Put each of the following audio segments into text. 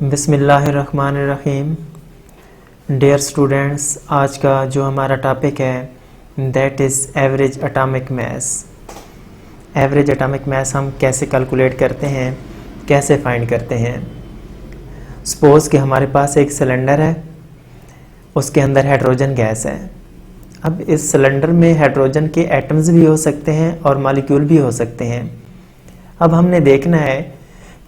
बिस्मिल्लाहिर्रहमानिर्रहीम। Dear students, आज का जो हमारा टॉपिक है that is average atomic mass. Average atomic mass हम कैसे कैलकुलेट करते हैं, कैसे फाइंड करते हैं। सपोज़ कि हमारे पास एक सिलेंडर है, उसके अंदर हाइड्रोजन गैस है। अब इस सिलेंडर में हाइड्रोजन के एटम्स भी हो सकते हैं और मॉलिक्यूल भी हो सकते हैं। अब हमने देखना है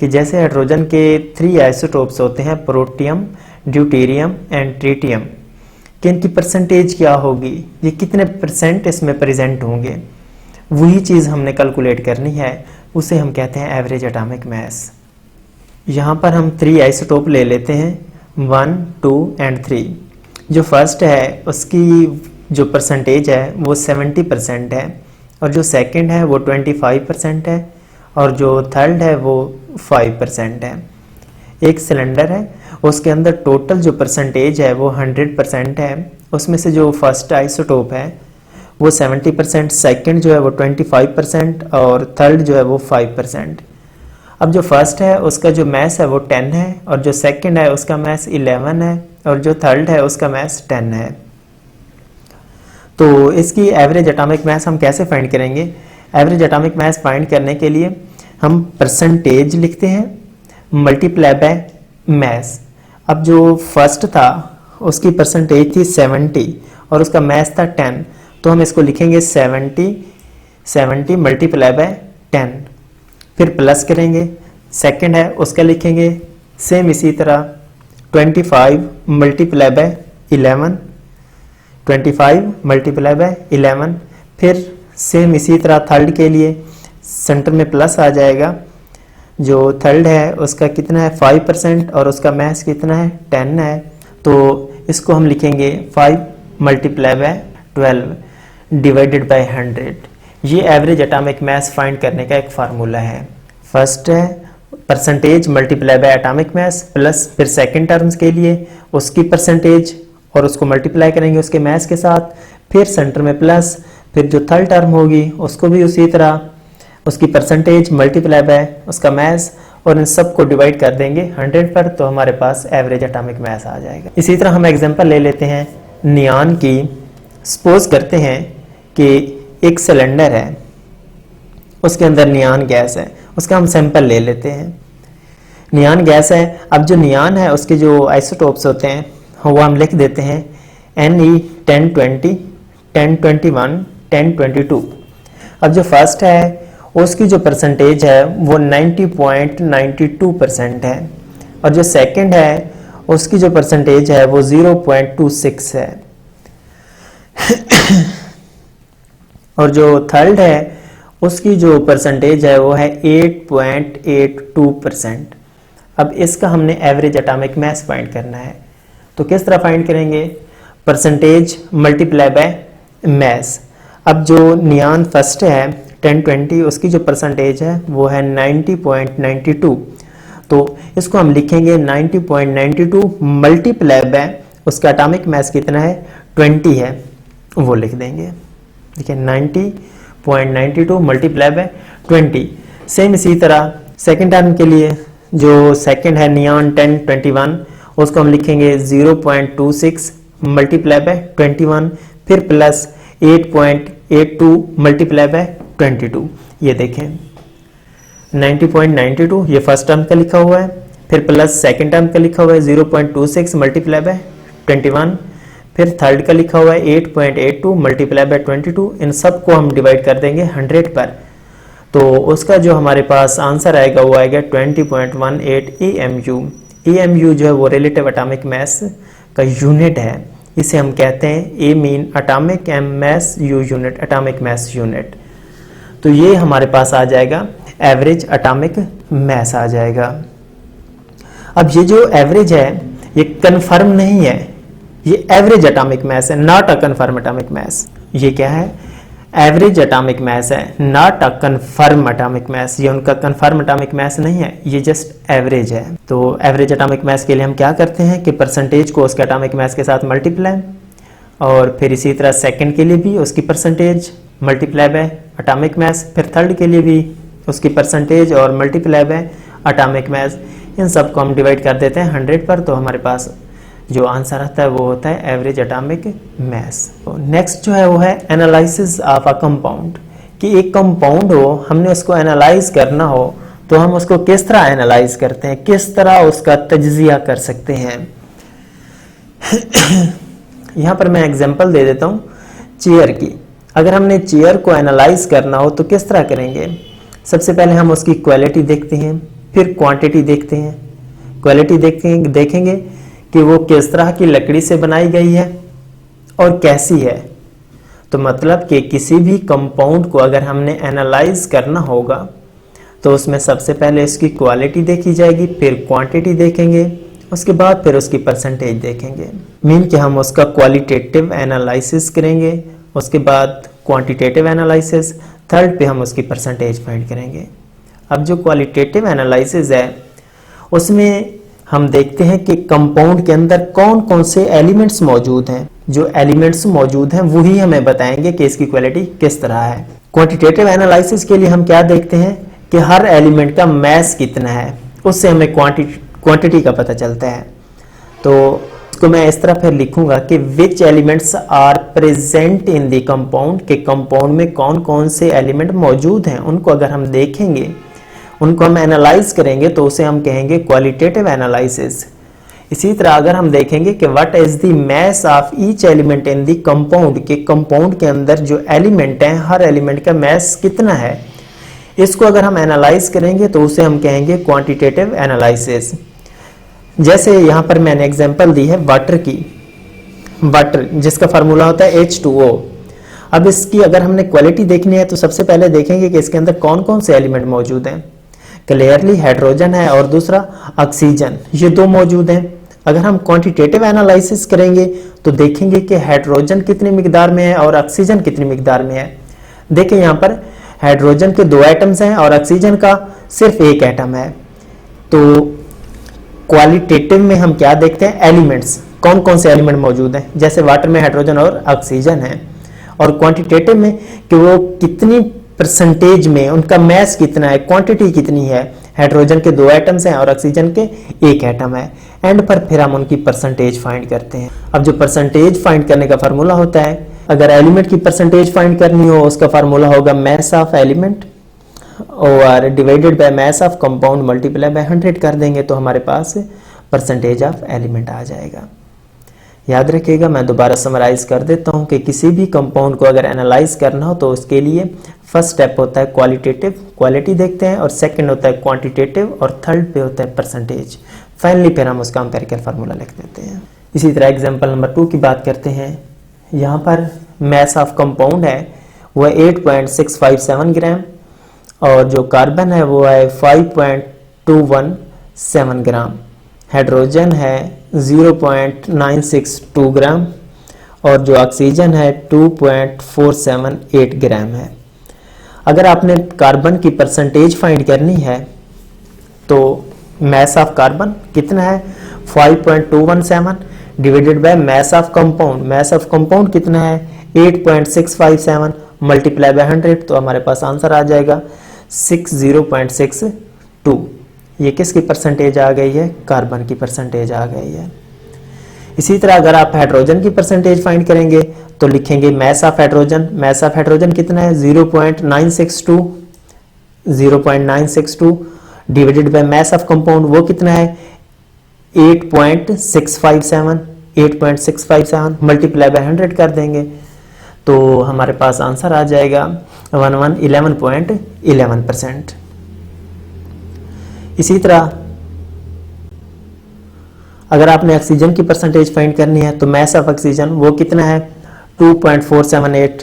कि जैसे हाइड्रोजन के 3 आइसोटोप्स होते हैं, प्रोटियम, ड्यूटेरियम एंड ट्रिटियम, कि इनकी परसेंटेज क्या होगी, ये कितने परसेंट इसमें प्रेजेंट होंगे, वही चीज़ हमने कैलकुलेट करनी है। उसे हम कहते हैं एवरेज एटॉमिक मास। यहाँ पर हम 3 आइसोटोप ले लेते हैं, 1, 2 एंड 3। जो फर्स्ट है उसकी जो परसेंटेज है वो 70% है, और जो सेकंड है वो 25% है, और जो थर्ड है वो 5% है। एक सिलेंडर है, उसके अंदर टोटल जो परसेंटेज है वो 100% है। उसमें से जो फर्स्ट आइसोटोप है वो 70%, सेकंड जो है वो 25% और थर्ड जो है वो 5%। अब जो फर्स्ट है उसका जो मास है वो 10 है, और जो सेकंड है उसका मास 11 है, और जो थर्ड है उसका मास 10 है। तो इसकी एवरेज एटॉमिक मास हम कैसे फाइंड करेंगे? एवरेज एटॉमिक मास फाइंड करने के लिए हम परसेंटेज लिखते हैं मल्टीप्लाई बाय मास। अब जो फर्स्ट था उसकी परसेंटेज थी 70 और उसका मास था 10, तो हम इसको लिखेंगे 70 मल्टीप्लाई बाय 10, फिर प्लस करेंगे। सेकंड है उसका लिखेंगे सेम इसी तरह 25 मल्टीप्लाई बाय 11, 25 मल्टीप्लाई बाय 11, फिर सेम इसी तरह थर्ड के लिए सेंटर में प्लस आ जाएगा। जो थर्ड है उसका कितना है 5% और उसका मास कितना है 10 है, तो इसको हम लिखेंगे 5 मल्टीप्लाई बाय 12 डिवाइडेड बाय 100। ये एवरेज एटॉमिक मास फाइंड करने का एक फार्मूला है। फर्स्ट है percentage multiply by atomic mass plus, फिर सेकंड टर्म्स के लिए उसकी परसेंटेज और उसको मल्टीप्लाई करेंगे उसके मास के साथ, फिर सेंटर में प्लस, फिर जो थर्ड टर्म होगी उसको भी उसी तरह उसकी परसेंटेज मल्टीप्लाई बाय उसका मास, और इन सब को डिवाइड कर देंगे 100 पर, तो हमारे पास एवरेज एटॉमिक मास आ जाएगा। इसी तरह हम एग्जांपल ले लेते हैं नियॉन की। सपोज करते हैं कि एक सिलेंडर है, उसके अंदर नियॉन गैस है, उसका हम सैंपल ले लेते हैं। नियॉन गैस है, अब जो नियॉन है उसके जो आइसोटोप्स होते हैं वो हम लिख देते हैं Ne1020, 1021, 1022। अब जो फर्स्ट है उसकी जो परसेंटेज है वो 90.92% है, और जो सेकंड है उसकी जो परसेंटेज है वो 0.26 है, और जो थर्ड है उसकी जो परसेंटेज है वो है 8.82%। अब इसका हमने एवरेज एटॉमिक मास फाइंड करना है, तो किस तरह फाइंड करेंगे? Percentage multiply by mass. अब जो नियॉन फर्स्ट है 1020, उसकी जो परसेंटेज है वो है 90.92, तो इसको हम लिखेंगे 90.92 मल्टीप्लाई बाय उसका एटॉमिक मास कितना है 20 है, वो लिख देंगे। देखिए 90.92 मल्टीप्लाई बाय 20। सेम इसी तरह सेकंड टर्म के लिए जो सेकंड है नियॉन 1021, उसको हम लिखेंगे 0.26 मल्टीप्लाई बाय 21, फिर प्लस 8.82 मल्टीप्लाई बाय 22। ये देखें 90.92 ये फर्स्ट टर्म का लिखा हुआ है, फिर प्लस सेकंड टर्म का लिखा हुआ है 0.26 मल्टीप्लाई बाय 21, फिर थर्ड का लिखा हुआ है 8.82 मल्टीप्लाई बाय 22। इन सब को हम डिवाइड कर देंगे 100 पर, तो उसका जो हमारे पास आंसर आएगा वो आएगा 20.18 AMU। AMU जो है वो रिलेटिव एटॉमिक मास का यूनिट है, इसे हम कहते हैं A mean atomic, M mass, U unit atomic mass unit. तो ये हमारे पास आ जाएगा एवरेज एटॉमिक मास आ जाएगा। अब ये जो एवरेज है ये कंफर्म नहीं है, ये एवरेज एटॉमिक मास है, not a confirm atomic mass. ये क्या है? एवरेज एटॉमिक मास है, not a confirm atomic mass. ये उनका कंफर्म एटॉमिक मास नहीं है, ये जस्ट एवरेज है। तो एवरेज एटॉमिक मास के लिए हम क्या करते हैं कि परसेंटेज को उसके एटॉमिक मास के साथ मल्टीप्लाई, और फिर इसी तरह सेकंड के लिए भी उसकी percentage multiply by atomic mass, फिर थर्ड के लिए भी उसकी परसेंटेज और मल्टीप्लाई बाय एटॉमिक मास। इन सबको हम डिवाइड कर देते हैं 100 पर, तो हमारे पास जो आंसर आता है वो होता है एवरेज एटॉमिक मास। नेक्स्ट जो है वो है एनालिसिस ऑफ अ कंपाउंड, कि एक कंपाउंड हो, हमने उसको एनालाइज करना हो तो हम उसको किस तरह एनालाइज करते हैं, किस तरह उसका तज्जिया कर सकते हैं। यहाँ पर मैं एग्जांपल दे देता हूँ चेयर की। अगर हमने चेयर को एनालाइज करना हो तो किस तरह करेंगे? सबसे पहले हम उसकी क्वालिटी देखते हैं, फिर क्वांटिटी देखते हैं। क्वालिटी देखेंगे कि वो किस तरह की लकड़ी से बनाई गई है और कैसी है। तो मतलब कि किसी भी कंपाउंड को अगर हमने एनालाइज करना होगा तो उसमें सबसे पहले इसकी क्वालिटी देखी जाएगी, फिर क्वांटिटी देखेंगे, उसके बाद फिर उसकी परसेंटेज देखेंगे। मीन कि हम उसका क्वालिटेटिव एनालिसिस करेंगे, उसके बाद क्वांटिटेटिव एनालिसिस, थर्ड पे हम उसकी परसेंटेज फाइंड करेंगे। अब जो क्वालिटेटिव एनालिसिस है उसमें हम देखते हैं कि कंपाउंड के अंदर कौन कौन से एलिमेंट्स मौजूद हैं। जो एलिमेंट्स मौजूद हैं वही हमें बताएंगे कि इसकी क्वालिटी किस तरह है। क्वांटिटेटिव एनालिसिस के लिए हम क्या देखते हैं कि हर एलिमेंट का मास कितना है, उससे हमें क्वांटिटी का पता चलता है। तो इसको मैं इस तरह फिर लिखूंगा कि which elements are present in the compound, के कंपाउंड में कौन कौन से एलिमेंट मौजूद हैं, उनको अगर हम देखेंगे, उनको हम एनालाइज करेंगे तो उसे हम कहेंगे क्वालिटेटिव एनालिसिस। इसी तरह अगर हम देखेंगे कि what is the mass of each element in the compound, के कंपाउंड के अंदर जो एलिमेंट हैं हर एलिमेंट का मास कितना है, इसको अगर हम एनालाइज करेंगे तो उसे हम कहेंगे क्वांटिटेटिव एनालिसिस। जैसे यहाँ पर मैंने एग्जांपल दी है वाटर की, वाटर जिसका फार्मूला होता है H2O। अब इसकी अगर हमने क्वालिटी देखनी है तो सबसे पहले देखेंगे कि इसके अंदर कौन कौन से एलिमेंट मौजूद हैं। क्लियरली हाइड्रोजन है और दूसरा ऑक्सीजन, ये दो मौजूद हैं। अगर हम क्वांटिटेटिव एनालिसिस करेंगे तो देखेंगे कि हाइड्रोजन कितनी मिकदार में है और ऑक्सीजन कितनी मिकदार में है। देखिए यहाँ पर हाइड्रोजन के 2 एटम्स हैं और ऑक्सीजन का सिर्फ 1 एटम है। तो क्वालिटेटिव में हम क्या देखते हैं, एलिमेंट्स, कौन कौन से एलिमेंट मौजूद हैं, जैसे वाटर में हाइड्रोजन और ऑक्सीजन है। और क्वांटिटेटिव में कि वो कितनी परसेंटेज में, उनका मास कितना है, क्वांटिटी कितनी है। हाइड्रोजन के 2 एटम्स हैं और ऑक्सीजन के 1 एटम है। एंड पर फिर हम उनकी परसेंटेज फाइंड करते हैं। अब जो परसेंटेज फाइंड करने का फार्मूला होता है, अगर एलिमेंट की परसेंटेज फाइंड करनी हो उसका फार्मूला होगा मास ऑफ एलिमेंट और divided by mass of compound multiply by 100 कर देंगे तो हमारे पास परसेंटेज ऑफ एलिमेंट आ जाएगा। याद रखिएगा, मैं दोबारा समराइज कर देता हूं कि किसी भी कंपाउंड को अगर एनालाइज करना हो तो उसके लिए फर्स्ट स्टेप होता है क्वालिटेटिव, क्वालिटी देखते हैं, और सेकंड होता है क्वांटिटेटिव, और थर्ड पे होता है परसेंटेज। फाइनली फिर हम उसका एम्पिरिकल फार्मूला लिख देते हैं। इसी तरह एग्जाम्पल नंबर 2 की बात करते हैं। यहाँ पर मास ऑफ कंपाउंड है वो 8.657 ग्राम और जो कार्बन है वो है 5.217 ग्राम, हाइड्रोजन है 0.962 ग्राम और जो ऑक्सीजन है 2.478 ग्राम है। अगर आपने कार्बन की परसेंटेज फाइंड करनी है तो मास ऑफ कार्बन कितना है 5.217 divided by mass of compound, mass of compound कितना है 8.657 मल्टीप्लाई बाय 100 तो हमारे पास आंसर आ जाएगा 60.62। ये किसकी परसेंटेज आ गई है, कार्बन की परसेंटेज आ गई है। इसी तरह अगर आप हाइड्रोजन की परसेंटेज फाइंड करेंगे तो लिखेंगे mass of hydrogen, mass of hydrogen कितना है 0.962 divided by mass of compound वो कितना है 8.657 मल्टीप्लाई बाय 100 कर देंगे तो हमारे पास आंसर आ जाएगा 11.11%। इसी तरह अगर आपने ऑक्सीजन की परसेंटेज फाइंड करनी है तो मास ऑफ ऑक्सीजन वो कितना है 2.478,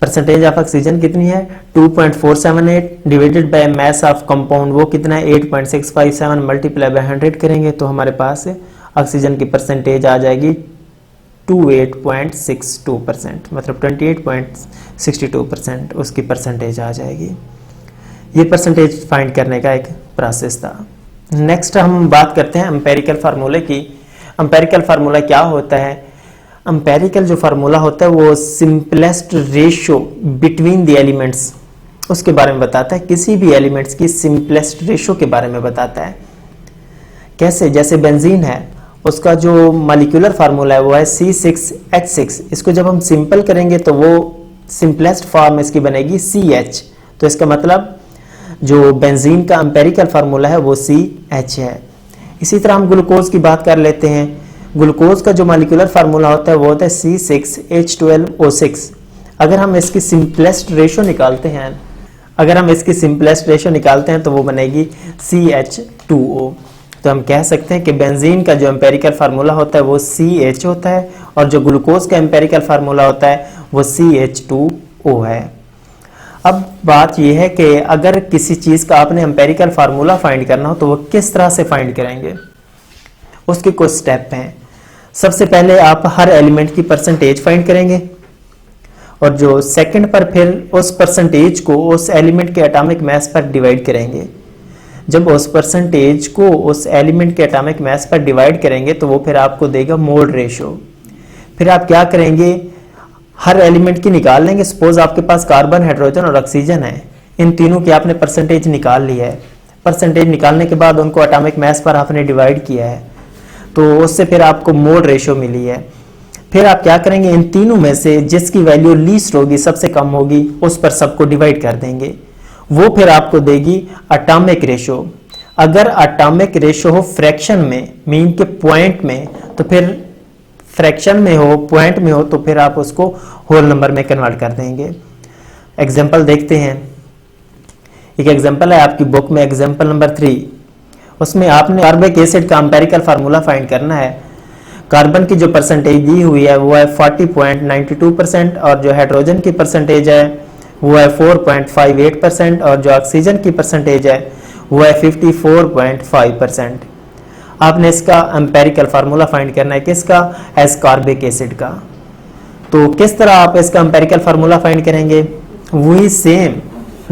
परसेंटेज ऑफ ऑक्सीजन कितनी है 2.478 divided by mass of compound वो कितना है 8.657 मल्टीप्लाई बाय 100 करेंगे तो हमारे पास ऑक्सीजन की परसेंटेज आ जाएगी 28.62%, मतलब 28.62% उसकी परसेंटेज आ जाएगी। ये परसेंटेज फाइंड करने का एक प्रोसेस था। नेक्स्ट हम बात करते हैं एम्पिरिकल फार्मूले की। एम्पिरिकल फार्मूला क्या होता है? एम्पिरिकल जो फार्मूला होता है वो simplest ratio between the elements उसके बारे में बताता है, किसी भी एलिमेंट्स की सिंपलेस्ट रेशो के बारे में बताता है। कैसे? जैसे बेंजीन है, उसका जो मॉलिक्यूलर फार्मूला है वो है C6H6। इसको जब हम सिंपल करेंगे तो वो सिंपलेस्ट फॉर्म इसकी बनेगी CH। तो इसका मतलब जो बेंजीन का एम्पेरिकल फार्मूला है वो CH है। इसी तरह हम ग्लूकोज की बात कर लेते हैं। ग्लूकोज का जो मॉलिक्यूलर फार्मूला होता है वो होता है C6H12O6। अगर हम इसकी सिंपलेस्ट रेशो निकालते हैं तो वो बनेगी CH2O। तो हम कह सकते हैं कि बेंजीन का जो एम्पेरिकल फार्मूला होता है वो CH होता है और जो ग्लूकोज का एम्पेरिकल फार्मूला होता है वो CH2O है। अब बात यह है कि अगर किसी चीज का आपने एम्पेरिकल फार्मूला फाइंड करना हो तो वो किस तरह से फाइंड करेंगे, उसके कुछ स्टेप हैं। सबसे पहले आप हर एलिमेंट की परसेंटेज फाइंड करेंगे और जो सेकंड पर फिर उस परसेंटेज को उस एलिमेंट के एटॉमिक मास पर डिवाइड करेंगे। जब उस परसेंटेज को उस एलिमेंट के एटॉमिक मास पर डिवाइड करेंगे तो वो फिर आपको देगा मोल रेशो। फिर आप क्या करेंगे, हर एलिमेंट की निकाल लेंगे। सपोज आपके पास कार्बन, हाइड्रोजन और ऑक्सीजन है, इन तीनों की आपने परसेंटेज निकाल ली है। परसेंटेज निकालने के बाद उनको एटॉमिक मास पर आपने डिवाइड किया है तो उससे फिर आपको मोल रेशो मिली है। फिर आप क्या करेंगे, इन तीनों में से जिसकी वैल्यू लीस्ट होगी, सबसे कम होगी, उस पर सबको डिवाइड कर देंगे। वो फिर आपको देगी एटॉमिक रेशो। अगर एटॉमिक रेशो हो फ्रैक्शन में, मीन के पॉइंट में, तो फिर फ्रैक्शन में हो, पॉइंट में हो, तो फिर आप उसको होल नंबर में कन्वर्ट कर देंगे। एग्जांपल देखते हैं। एक एग्जांपल है आपकी बुक में, एग्जांपल नंबर 3। उसमें आपने कार्बनिक एसिड का एम्पेरिकल फार्मूला फाइंड करना है। कार्बन की जो परसेंटेज दी हुई है वो है 40.92% और जो हाइड्रोजन की परसेंटेज है वो है 4.58% और जो ऑक्सीजन की परसेंटेज है वो है 54.5%। आपने इसका एम्पेरिकल फार्मूला फाइंड करना है, किसका? एस्कॉर्बिक एसिड का। तो किस तरह आप इसका एम्पेरिकल फार्मूला फाइंड करेंगे? वही सेम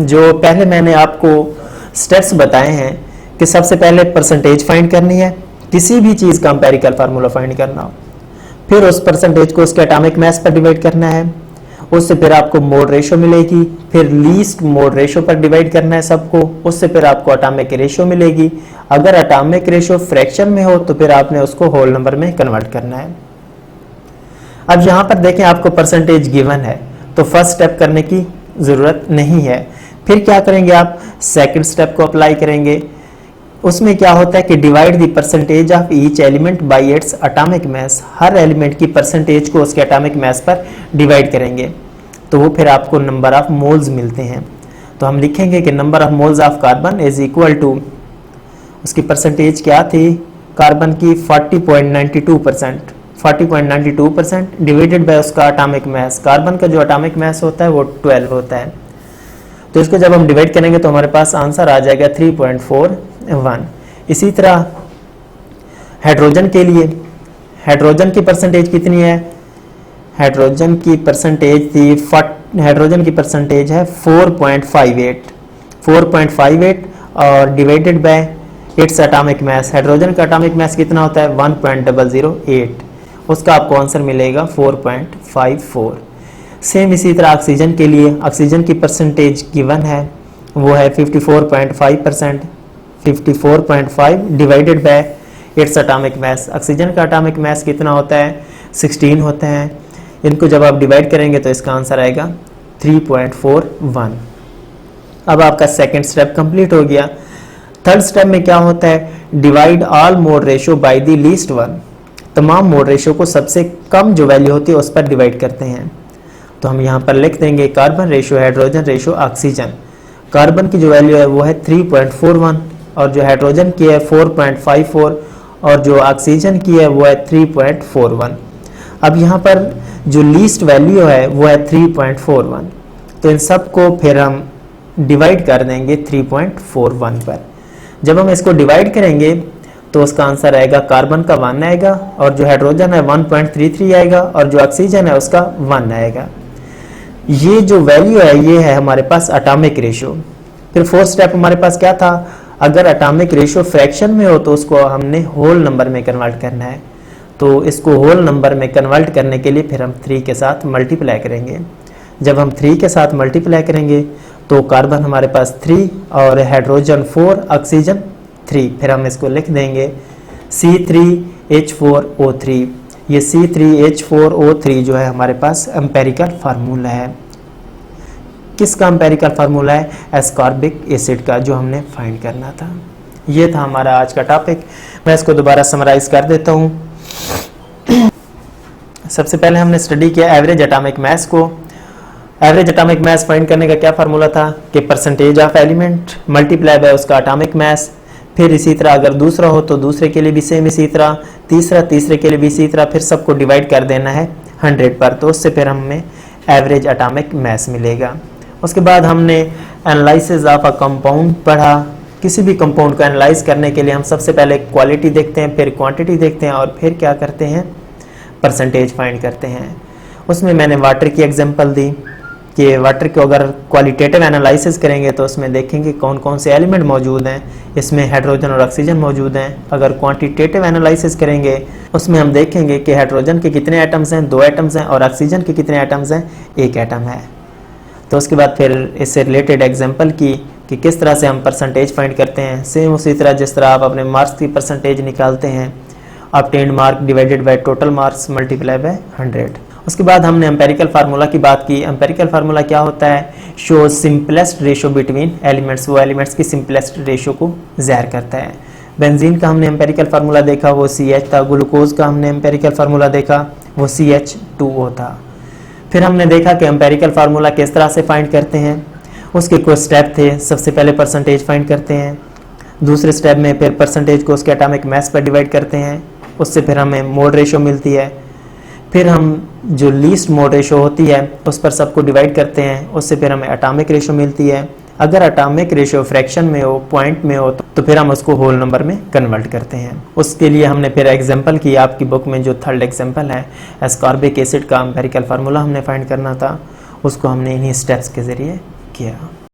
जो पहले मैंने आपको स्टेप्स बताए हैं कि सबसे पहले परसेंटेज फाइंड करनी है, किसी भी चीज का एम्पेरिकल फार्मूला फाइंड करना हो, फिर उस परसेंटेज को उसके एटॉमिक मास पर डिवाइड करना है, उससे फिर आपको मोल रेशो मिलेगी, फिर लीस्ट मोल रेशो पर डिवाइड करना है सबको, उससे फिर आपको एटॉमिक रेशो मिलेगी। अगर एटॉमिक रेशो फ्रैक्शन में हो तो फिर आपने उसको होल नंबर में कन्वर्ट करना है। अब यहां पर देखें आपको परसेंटेज गिवन है तो फर्स्ट स्टेप करने की जरूरत नहीं है। फिर क्या करेंगे आप? सेकंड स्टेप को अप्लाई करेंगे। उसमें क्या होता है कि divide the percentage of each element by its atomic mass. Her element की परसेंटेज को उसके एटॉमिक मास पर डिवाइड करेंगे तो वो फिर आपको नंबर ऑफ मोल्स मिलते हैं। तो हम लिखेंगे कि number of moles of carbon is equal to, उसकी परसेंटेज क्या थी कार्बन की? 40.92% डिवाइडेड बाय उसका एटॉमिक मास। कार्बन का जो एटॉमिक मास होता है वो 12 होता है। तो इसको जब हम डिवाइड करेंगे तो हमारे पास आंसर आ जाएगा 3.41। इसी तरह हाइड्रोजन के लिए, हाइड्रोजन की परसेंटेज कितनी है? हाइड्रोजन की परसेंटेज है 4.58 और divided by its atomic mass. Hydrogen का एटॉमिक मास कितना होता है? 1.008। उसका आपको आंसर मिलेगा 4.54। सेम इसी तरह ऑक्सीजन के लिए, ऑक्सीजन की परसेंटेज गिवन है वो है 54.5%। 54.5 divided by its atomic mass. Oxygen का एटॉमिक मास कितना होता है? 16 होता है। इनको जब आप डिवाइड करेंगे तो इसका आंसर आएगा 3.41। अब आपका सेकंड स्टेप कंप्लीट हो गया। थर्ड स्टेप में क्या होता है? Divide all mole ratio by the least one. तमाम मोल रेशो को सबसे कम जो वैल्यू होती है उस पर डिवाइड करते हैं। तो हम यहाँ पर लिख देंगे carbon ratio, hydrogen ratio, oxygen. Carbon की जो वैल्यू है वो है 3.41 और जो हाइड्रोजन की है 4.54 और जो ऑक्सीजन की है वो है 3.41। अब यहाँ पर जो लीस्ट वैल्यू है वो है 3.41। तो इन सब को फिर हम डिवाइड कर देंगे 3.41 पर। जब हम इसको डिवाइड करेंगे तो उसका आंसर आएगा, कार्बन का 1 आएगा और जो हाइड्रोजन है 1.33 आएगा और जो ऑक्सीजन है उसका 1 आएगा। ये जो वैल्यू है ये है हमारे पास एटॉमिक रेशो। फिर फोर्थ स्टेप हमारे पास क्या था? अगर एटॉमिक रेशो फ्रैक्शन में हो तो उसको हमने होल नंबर में कन्वर्ट करना है। तो इसको होल नंबर में कन्वर्ट करने के लिए फिर हम 3 के साथ मल्टीप्लाई करेंगे। जब हम 3 के साथ मल्टीप्लाई करेंगे तो कार्बन हमारे पास 3 और हाइड्रोजन 4, ऑक्सीजन 3। फिर हम इसको लिख देंगे C3H4O3। ये C3H4O3 जो है हमारे पास एम्पेरिकल फार्मूला है। किसका एम्पेरिकल फार्मूला है? एस्कॉर्बिक एसिड का, जो हमने फाइंड करना था। ये था हमारा आज का टॉपिक। मैं इसको दोबारा समराइज कर देता हूँ। सबसे पहले हमने स्टडी किया एवरेज एटॉमिक मास को। एवरेज एटॉमिक मास फाइंड करने का क्या फार्मूला था कि percentage of element multiply by उसका एटॉमिक मास। फिर इसी तरह अगर दूसरा हो तो दूसरे के लिए भी सेम इसी तरह, तीसरे के लिए भी इसी तरह, फिर सबको डिवाइड कर देना है 100 पर, तो उससे फिर हमें एवरेज एटॉमिक मास मिलेगा। उसके बाद हमने एनालिसिस ऑफ अ कंपाउंड पढ़ा। किसी भी कंपाउंड को एनालाइज करने के लिए हम सबसे पहले क्वालिटी देखते हैं, फिर क्वांटिटी देखते हैं और फिर क्या करते हैं? परसेंटेज फाइंड करते हैं। उसमें मैंने वाटर की एग्जांपल दी कि वाटर को अगर क्वालिटेटिव एनालिसिस करेंगे तो उसमें देखेंगे कौन कौन से एलिमेंट मौजूद हैं, इसमें हाइड्रोजन और ऑक्सीजन मौजूद हैं। अगर क्वांटिटेटिव एनालिसिस करेंगे उसमें हम देखेंगे कि हाइड्रोजन के कितने एटम्स हैं, 2 एटम्स हैं, और ऑक्सीजन के कितने एटम्स हैं, 1 एटम है। तो उसके बाद फिर इससे रिलेटेड एग्जांपल की कि किस तरह से हम परसेंटेज फाइंड करते हैं। सेम उसी तरह जिस तरह आप अपने मार्क्स की परसेंटेज निकालते हैं, obtained mark divided by total marks multiply by 100। उसके बाद हमने एम्पेरिकल फार्मूला की बात की। एम्पेरिकल फार्मूला क्या होता है? Show simplest ratio between elements, वो एलिमेंट्स की सिंपलेस्ट रेशो को ज़ाहिर करता है। बेंजीन का हमने एम्पेरिकल फार्मूला देखा, वो CH था। ग्लूकोज का हमने एम्पेरिकल फार्मूला देखा, वो CH2O था। फिर हमने देखा कि एम्पेरिकल फार्मूला किस तरह से फाइंड करते हैं। उसके कुछ स्टेप थे। सबसे पहले परसेंटेज फाइंड करते हैं, दूसरे स्टेप में फिर परसेंटेज को उसके एटॉमिक मास पर डिवाइड करते हैं, उससे फिर हमें मोड रेशो मिलती है। फिर हम जो लीस्ट मोड रेशो होती है उस पर सबको डिवाइड करते हैं, उससे फिर हमें एटॉमिक रेशो मिलती है। अगर एटॉमिक रेशो फ्रैक्शन में हो, पॉइंट में हो, तो फिर हम उसको होल नंबर में कन्वर्ट करते हैं। उसके लिए हमने फिर एग्जांपल की। आपकी बुक में जो थर्ड एग्जांपल है एस्कॉर्बिक एसिड का एम्पेरिकल फार्मूला हमने फाइंड करना था, उसको हमने इन्हीं स्टेप्स के ज़रिए किया।